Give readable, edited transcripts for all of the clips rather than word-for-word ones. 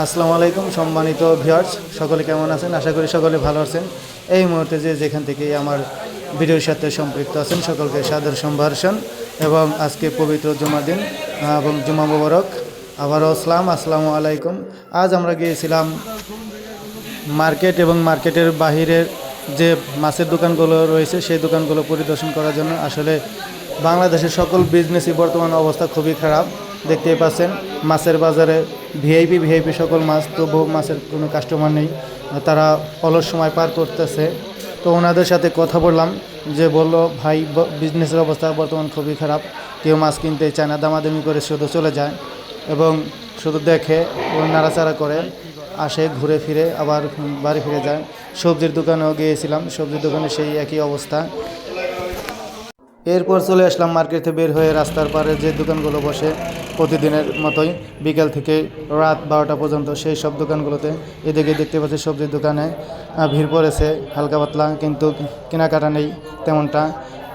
আসসালামু আলাইকুম সম্মানিত ভিউয়ার্স, সকলে কেমন আছেন? আশা করি সকলে ভালো আছেন। এই মুহূর্তে যেখান থেকে আমার ভিডিওর সাথে সম্পৃক্ত আছেন সকলকে সাদর সম্ভাষণ এবং আজকে পবিত্র জুমার দিন এবং জুমা মুবারক। আবারও আসসালামু আলাইকুম। আজ আমরা গিয়েছিলাম মার্কেট এবং মার্কেটের বাহিরের যে মাছের দোকানগুলো রয়েছে সেই দোকানগুলো পরিদর্শন করার জন্য। আসলে বাংলাদেশের সকল বিজনেসই বর্তমান অবস্থা খুবই খারাপ। দেখতেই পাচ্ছেন মাছের বাজারে ভিআইপি সকল মাছ, তবু মাছের কোনো কাস্টমার নেই, তারা অলস সময় পার করতেছে। তো ওনাদের সাথে কথা বললাম, যে বললো ভাই বিজনেসের অবস্থা বর্তমান খুবই খারাপ, কেউ মাছ কিনতে চায় না, দামাদামি করে শুধু চলে যায় এবং শুধু দেখে ও নাড়াচাড়া করে, আসে ঘুরে ফিরে আবার বাড়ি ফিরে যায়। সবজির দোকানেও গিয়েছিলাম, সবজির দোকানে সেই একই অবস্থা। এরপর চলে আসলাম মার্কেটে বের হয়ে রাস্তার পারে যে দোকানগুলো বসে প্রতিদিনের মতোই বিকাল থেকে রাত 12টা পর্যন্ত, সেই সব দোকানগুলোতে। এদিকে দেখতে পাচ্ছি সবজির দোকানে ভিড় পড়েছে হালকা পাতলা, কিন্তু কেনাকাটা নেই তেমনটা,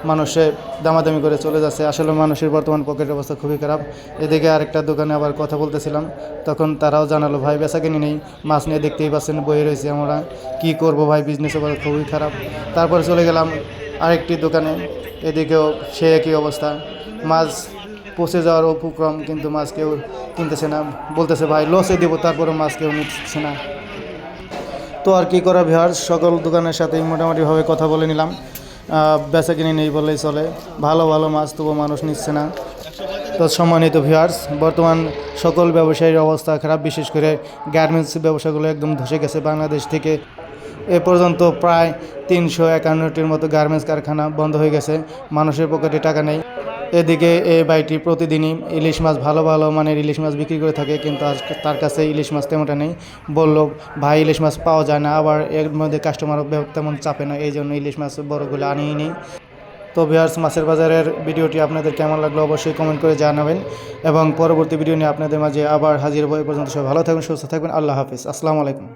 মানুষে দামাদামি করে চলে যাচ্ছে। আসলে মানুষের বর্তমান পকেটের অবস্থা খুবই খারাপ। এদিকে আরেকটা দোকানে আবার কথা বলতেছিলাম, তখন তারাও জানালো ভাই বেচাকেনি নেই, মাছ নিয়ে দেখতেই পাচ্ছেন বয়ে রয়েছে, আমরা কি করব ভাই, বিজনেস অবস্থা খুবই খারাপ। তারপরে চলে গেলাম আরেকটি দোকানে, এদিকেও সে একই অবস্থা, মাছ পচে যাওয়ার উপক্রম, কিন্তু মাছ কেউ কিনতেছে না, বলতেছে ভাই লসে দেবো, তারপরে মাছ কেউ নিচ্ছে না। তো আর কি করা ভিউয়ার্স, সকল দোকানের সাথেই মোটামুটিভাবে কথা বলে নিলাম, বেচা কিনে নেই বললেই চলে, ভালো ভালো মাছ তবু মানুষ নিচ্ছে না। তো সম্মানিত ভিউয়ার্স, বর্তমান সকল ব্যবসায়ীর অবস্থা খারাপ, বিশেষ করে গার্মেন্টস ব্যবসাগুলো একদম ধসে গেছে। বাংলাদেশ থেকে এ পর্যন্ত প্রায় 351টির মতো গার্মেন্টস কারখানা বন্ধ হয়ে গেছে, মানুষের পকেটে টাকা নেই। এদিকে এই ভাইটি প্রতিদিনই ইলিশ মাছ, ভালো ভালো মানের ইলিশ মাছ বিক্রি করে থাকে, কিন্তু আজ তার কাছে ইলিশ মাছ তেমনটা নেই। বলল ভাই ইলিশ মাছ পাওয়া যায় না, আবার এর মধ্যে কাস্টমারও তেমন চাপে না, এই জন্য ইলিশ মাছ বড়গুলো আনিয়ে নেই। তো ভিউয়ার্স, মাছের বাজারের ভিডিওটি আপনাদের কেমন লাগলো অবশ্যই কমেন্ট করে জানাবেন, এবং পরবর্তী ভিডিও নিয়ে আপনাদের মাঝে আবার হাজির হব। এ পর্যন্ত সবাই ভালো থাকবেন, সুস্থ থাকবেন। আল্লাহ হাফিজ, আসসালামু আলাইকুম।